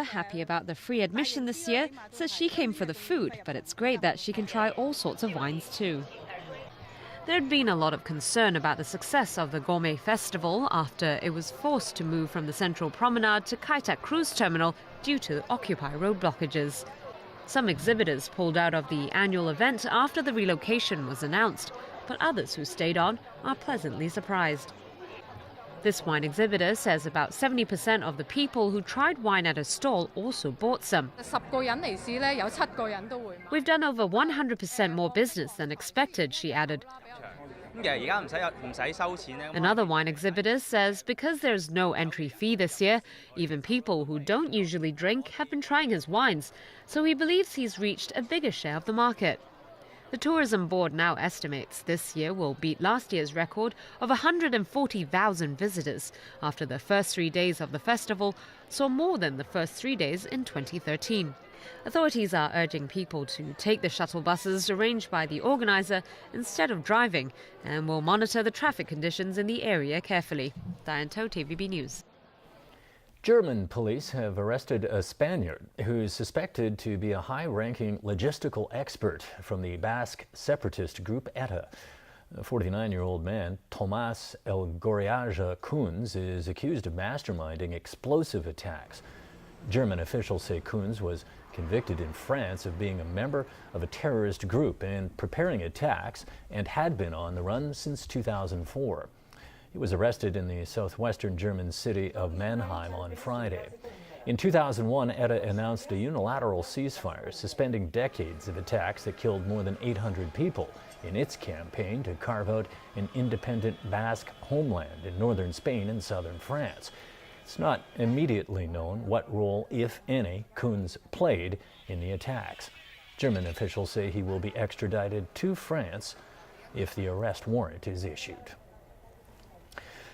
Happy about the free admission this year, says she came for the food, but it's great that she can try all sorts of wines too. There had been a lot of concern about the success of the Gourmet Festival after it was forced to move from the Central Promenade to Kai Tak Cruise Terminal due to Occupy road blockages. Some exhibitors pulled out of the annual event after the relocation was announced, but others who stayed on are pleasantly surprised. This wine exhibitor says about 70% of the people who tried wine at a stall also bought some. We've done over 100% more business than expected, she added. Another wine exhibitor says because there's no entry fee this year, even people who don't usually drink have been trying his wines, so he believes he's reached a bigger share of the market. The tourism board now estimates this year will beat last year's record of 140,000 visitors after the first 3 days of the festival saw more than the first 3 days in 2013. Authorities are urging people to take the shuttle buses arranged by the organizer instead of driving and will monitor the traffic conditions in the area carefully. Diane To, TVB News. German police have arrested a Spaniard who is suspected to be a high-ranking logistical expert from the Basque separatist group ETA. A 49-year-old man, Tomás Elgorriaga Kunz, is accused of masterminding explosive attacks. German officials say Kunz was convicted in France of being a member of a terrorist group and preparing attacks and had been on the run since 2004. He was arrested in the southwestern German city of Mannheim on Friday. In 2001, ETA announced a unilateral ceasefire, suspending decades of attacks that killed more than 800 people in its campaign to carve out an independent Basque homeland in northern Spain and southern France. It's not immediately known what role, if any, Kunz played in the attacks. German officials say he will be extradited to France if the arrest warrant is issued.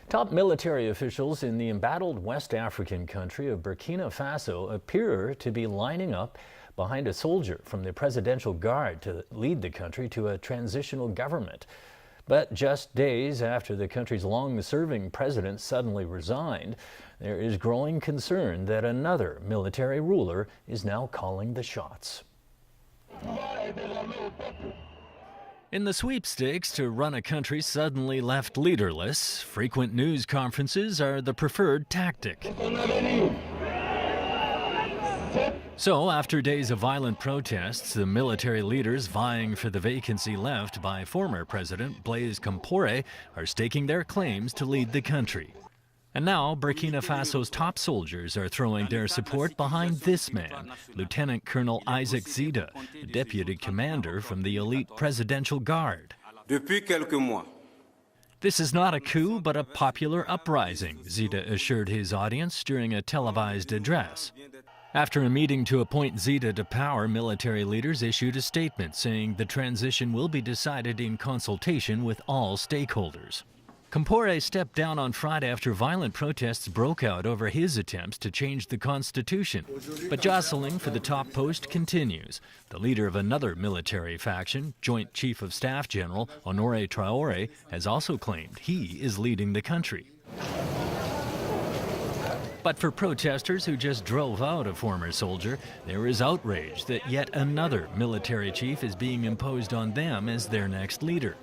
Top military officials in the embattled West African country of Burkina Faso appear to be lining up behind a soldier from the Presidential Guard to lead the country to a transitional government. But just days after the country's long-serving president suddenly resigned, there is growing concern that another military ruler is now calling the shots. In the sweepstakes to run a country suddenly left leaderless, frequent news conferences are the preferred tactic. So, after days of violent protests, the military leaders vying for the vacancy left by former President Blaise Compaoré are staking their claims to lead the country. And now, Burkina Faso's top soldiers are throwing their support behind this man, Lieutenant Colonel Isaac Zida, a deputy commander from the elite Presidential Guard. This is not a coup, but a popular uprising, Zida assured his audience during a televised address. After a meeting to appoint Zida to power, military leaders issued a statement saying the transition will be decided in consultation with all stakeholders. Compaoré stepped down on Friday after violent protests broke out over his attempts to change the constitution. But jostling for the top post continues. The leader of another military faction, Joint Chief of Staff General Honoré Traoré, has also claimed he is leading the country. But for protesters who just drove out a former soldier, there is outrage that yet another military chief is being imposed on them as their next leader.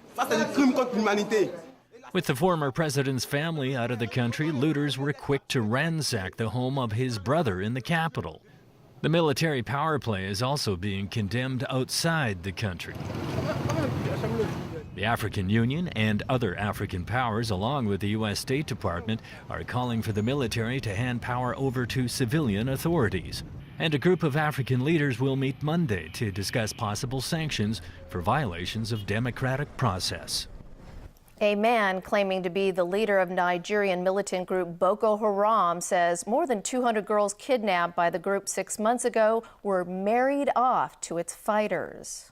With the former president's family out of the country, looters were quick to ransack the home of his brother in the capital. The military power play is also being condemned outside the country. The African Union and other African powers, along with the U.S. State Department, are calling for the military to hand power over to civilian authorities. And a group of African leaders will meet Monday to discuss possible sanctions for violations of democratic process. A man claiming to be the leader of Nigerian militant group Boko Haram says more than 200 girls kidnapped by the group 6 months ago were married off to its fighters.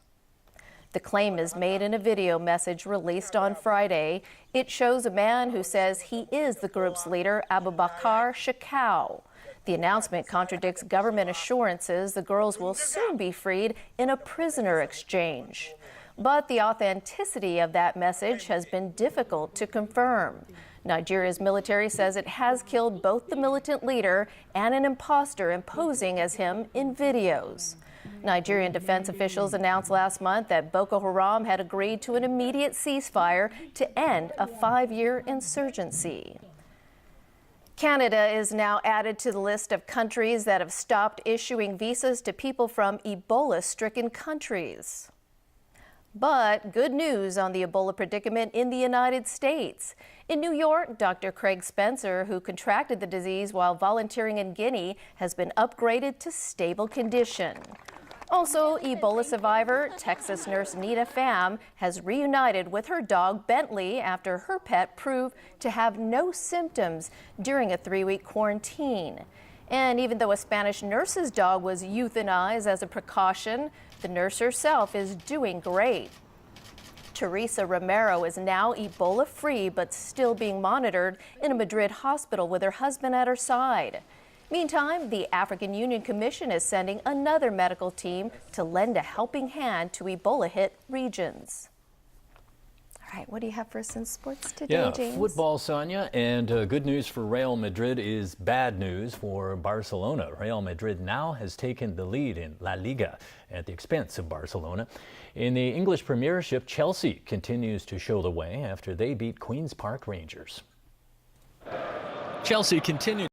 The claim is made in a video message released on Friday. It shows a man who says he is the group's leader, Abubakar Shekau. The announcement contradicts government assurances the girls will soon be freed in a prisoner exchange. But the authenticity of that message has been difficult to confirm. Nigeria's military says it has killed both the militant leader and an imposter imposing as him in videos. Nigerian defense officials announced last month that Boko Haram had agreed to an immediate ceasefire to end a 5-year insurgency. Canada is now added to the list of countries that have stopped issuing visas to people from Ebola-stricken countries. But good news on the Ebola predicament in the United States. In New York, Dr. Craig Spencer, who contracted the disease while volunteering in Guinea, has been upgraded to stable condition. Also, Ebola survivor, Texas nurse Nita Pham, has reunited with her dog Bentley after her pet proved to have no symptoms during a 3-week quarantine. And even though a Spanish nurse's dog was euthanized as a precaution, the nurse herself is doing great. Teresa Romero is now Ebola-free but still being monitored in a Madrid hospital with her husband at her side. Meantime, the African Union Commission is sending another medical team to lend a helping hand to Ebola-hit regions. All right, what do you have for us in sports today, James? Football, Sonia, and good news for Real Madrid is bad news for Barcelona. Real Madrid now has taken the lead in La Liga at the expense of Barcelona. In the English Premiership, Chelsea continues to show the way after they beat Queen's Park Rangers. Chelsea continued